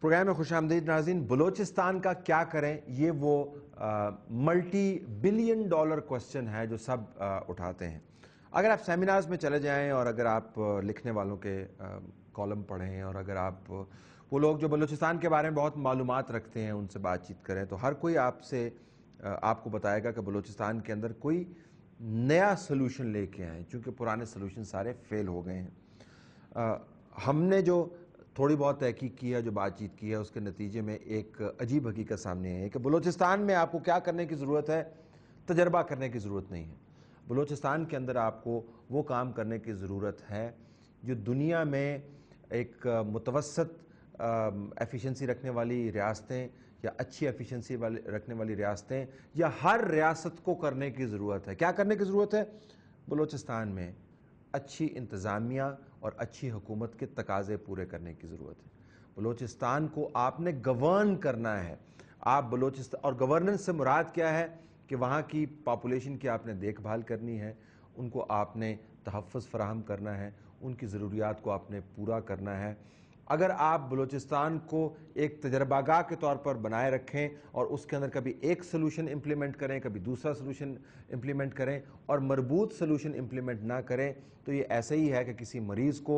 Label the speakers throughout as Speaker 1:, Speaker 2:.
Speaker 1: Programme میں خوش آمدید ناظرین۔ بلوچستان کا کیا کریں، یہ وہ ملٹی بلین ڈالر کوسچن ہے جو سب اٹھاتے ہیں۔ اگر آپ سیمینارز میں چلے جائیں اور اگر آپ لکھنے والوں کے کالم پڑھیں اور اگر آپ وہ لوگ جو بلوچستان کے بارے میں بہت معلومات رکھتے ہیں ان سے بات چیت کریں تو ہر کوئی آپ کو بتائے گا کہ بلوچستان کے اندر کوئی نیا سلوشن لے کے آئیں، چونکہ پرانے سلوشن سارے فیل ہو گئے ہیں۔ ہم نے جو تھوڑی بہت تحقیق کی ہے، جو بات چیت کی ہے، اس کے نتیجے میں ایک عجیب حقیقت سامنے ہے کہ بلوچستان میں آپ کو کیا کرنے کی ضرورت ہے، تجربہ کرنے کی ضرورت نہیں ہے۔ بلوچستان کے اندر آپ کو وہ کام کرنے کی ضرورت ہے جو دنیا میں ایک متوسط ایفیشنسی رکھنے والی ریاستیں یا اچھی ایفیشنسی رکھنے والی ریاستیں یا ہر ریاست کو کرنے کی ضرورت ہے۔ کیا کرنے کی ضرورت ہے؟ بلوچستان میں اچھی انتظامیہ اور اچھی حکومت کے تقاضے پورے کرنے کی ضرورت ہے۔ بلوچستان کو آپ نے گورن کرنا ہے۔ آپ بلوچستان اور گورننس سے مراد کیا ہے کہ وہاں کی پاپولیشن کی آپ نے دیکھ بھال کرنی ہے، ان کو آپ نے تحفظ فراہم کرنا ہے، ان کی ضروریات کو آپ نے پورا کرنا ہے۔ اگر آپ بلوچستان کو ایک تجربہ گاہ کے طور پر بنائے رکھیں اور اس کے اندر کبھی ایک سلوشن امپلیمنٹ کریں، کبھی دوسرا سلوشن امپلیمنٹ کریں اور مربوط سلوشن امپلیمنٹ نہ کریں تو یہ ایسے ہی ہے کہ کسی مریض کو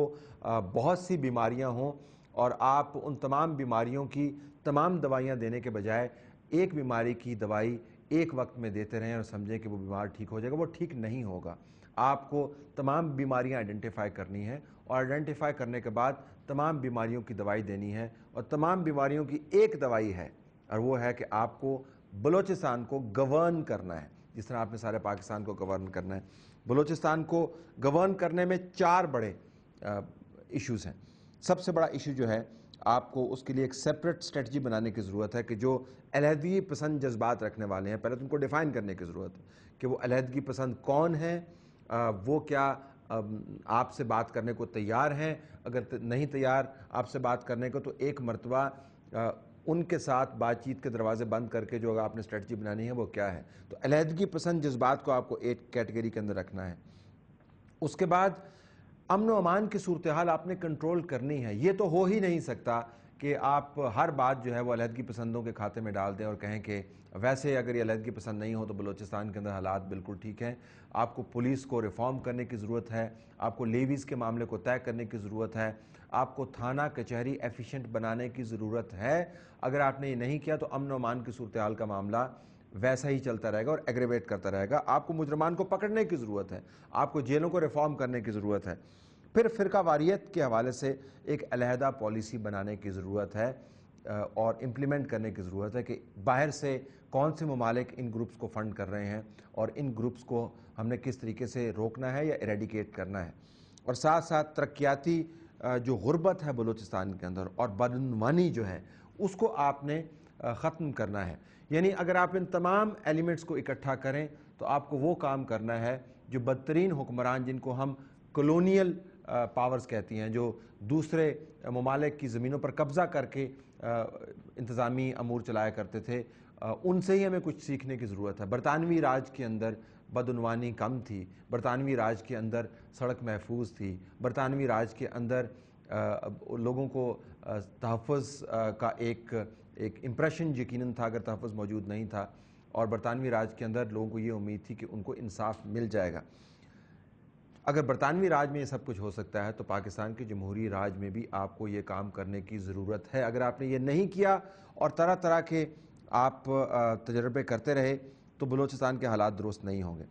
Speaker 1: بہت سی بیماریاں ہوں اور آپ ان تمام بیماریوں کی تمام دوائیاں دینے کے بجائے ایک بیماری کی دوائی ایک وقت میں دیتے رہیں اور سمجھیں کہ وہ بیمار ٹھیک ہو جائے گا۔ وہ ٹھیک نہیں ہوگا۔ آپ کو تمام بیماریاں آئیڈینٹیفائی کرنی ہیں اور آئیڈینٹیفائی کرنے کے بعد تمام بیماریوں کی دوائی دینی ہے، اور تمام بیماریوں کی ایک دوائی ہے اور وہ ہے کہ آپ کو بلوچستان کو گورن کرنا ہے، جس طرح آپ نے سارے پاکستان کو گورن کرنا ہے۔ بلوچستان کو گورن کرنے میں 4 بڑے ایشوز ہیں۔ سب سے بڑا ایشو جو ہے، آپ کو اس کے لیے ایک سیپریٹ اسٹریٹجی بنانے کی ضرورت ہے کہ جو علیحدگی پسند جذبات رکھنے والے ہیں، پہلے تو ان کو ڈیفائن کرنے کی ضرورت ہے کہ وہ علیحدگی پسند کون ہیں، وہ کیا آپ سے بات کرنے کو تیار ہیں، اگر نہیں تیار آپ سے بات کرنے کو تو ایک مرتبہ ان کے ساتھ بات چیت کے دروازے بند کر کے جو آپ نے اسٹریٹجی بنانی ہے وہ کیا ہے۔ تو علیحدگی پسند جذبات کو آپ کو ایک کیٹیگری کے اندر رکھنا ہے۔ اس کے بعد امن و امان کی صورتحال آپ نے کنٹرول کرنی ہے۔ یہ تو ہو ہی نہیں سکتا کہ آپ ہر بات جو ہے وہ علیحدگی پسندوں کے کھاتے میں ڈال دیں اور کہیں کہ ویسے اگر یہ علیحدگی پسند نہیں ہو تو بلوچستان کے اندر حالات بالکل ٹھیک ہیں۔ آپ کو پولیس کو ریفارم کرنے کی ضرورت ہے، آپ کو لیویز کے معاملے کو طے کرنے کی ضرورت ہے، آپ کو تھانہ کچہری ایفیشینٹ بنانے کی ضرورت ہے۔ اگر آپ نے یہ نہیں کیا تو امن و امان کی صورتحال کا معاملہ ویسا ہی چلتا رہے گا اور ایگریویٹ کرتا رہے گا۔ آپ کو مجرمان کو پکڑنے کی ضرورت ہے، آپ کو جیلوں کو ریفارم کرنے کی ضرورت ہے۔ پھر فرقہ واریت کے حوالے سے ایک علیحدہ پالیسی بنانے کی ضرورت ہے اور امپلیمنٹ کرنے کی ضرورت ہے کہ باہر سے کون سے ممالک ان گروپس کو فنڈ کر رہے ہیں اور ان گروپس کو ہم نے کس طریقے سے روکنا ہے یا ایریڈیکیٹ کرنا ہے۔ اور ساتھ ساتھ ترقیاتی جو غربت ہے بلوچستان کے اندر اور بدعنوانی جو ہے اس کو آپ نے ختم کرنا ہے۔ یعنی اگر آپ ان تمام ایلیمنٹس کو اکٹھا کریں تو آپ کو وہ کام کرنا ہے جو بدترین حکمران، جن کو ہم کلونیل پاورز کہتی ہیں، جو دوسرے ممالک کی زمینوں پر قبضہ کر کے انتظامی امور چلایا کرتے تھے، ان سے ہی ہمیں کچھ سیکھنے کی ضرورت ہے۔ برطانوی راج کے اندر بدعنوانی کم تھی، برطانوی راج کے اندر سڑک محفوظ تھی، برطانوی راج کے اندر لوگوں کو تحفظ کا ایک امپریشن یقیناً تھا اگر تحفظ موجود نہیں تھا، اور برطانوی راج کے اندر لوگوں کو یہ امید تھی کہ ان کو انصاف مل جائے گا۔ اگر برطانوی راج میں یہ سب کچھ ہو سکتا ہے تو پاکستان کے جمہوری راج میں بھی آپ کو یہ کام کرنے کی ضرورت ہے۔ اگر آپ نے یہ نہیں کیا اور طرح طرح کے آپ تجربے کرتے رہے تو بلوچستان کے حالات درست نہیں ہوں گے۔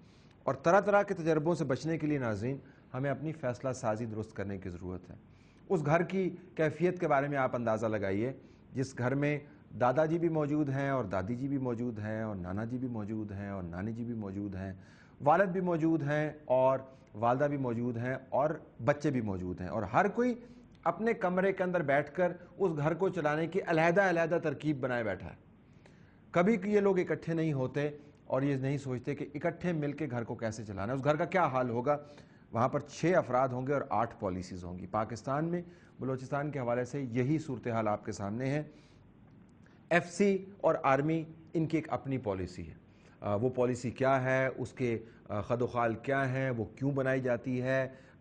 Speaker 1: اور طرح طرح کے تجربوں سے بچنے کے لیے ناظرین ہمیں اپنی فیصلہ سازی درست کرنے کی ضرورت ہے۔ اس گھر کی کیفیت کے بارے میں آپ اندازہ لگائیے جس گھر میں دادا جی بھی موجود ہیں اور دادی جی بھی موجود ہیں اور نانا جی بھی موجود ہیں اور نانی جی بھی موجود ہیں، والد بھی موجود ہیں اور والدہ بھی موجود ہیں اور بچے بھی موجود ہیں، اور ہر کوئی اپنے کمرے کے اندر بیٹھ کر اس گھر کو چلانے کی علیحدہ علیحدہ ترکیب بنائے بیٹھا ہے۔ کبھی یہ لوگ اکٹھے نہیں ہوتے اور یہ نہیں سوچتے کہ اکٹھے مل کے گھر کو کیسے چلانا ہے، اس گھر کا کیا حال ہوگا۔ وہاں پر 6 افراد ہوں گے اور 8 پالیسیز ہوں گی۔ پاکستان میں بلوچستان کے حوالے سے یہی صورتحال آپ کے سامنے ہے۔ ایف سی اور آرمی ان کی ایک اپنی پالیسی ہے۔ وہ پالیسی کیا ہے، اس کے خد و خال کیا ہیں، وہ کیوں بنائی جاتی ہے،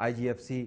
Speaker 1: IGFC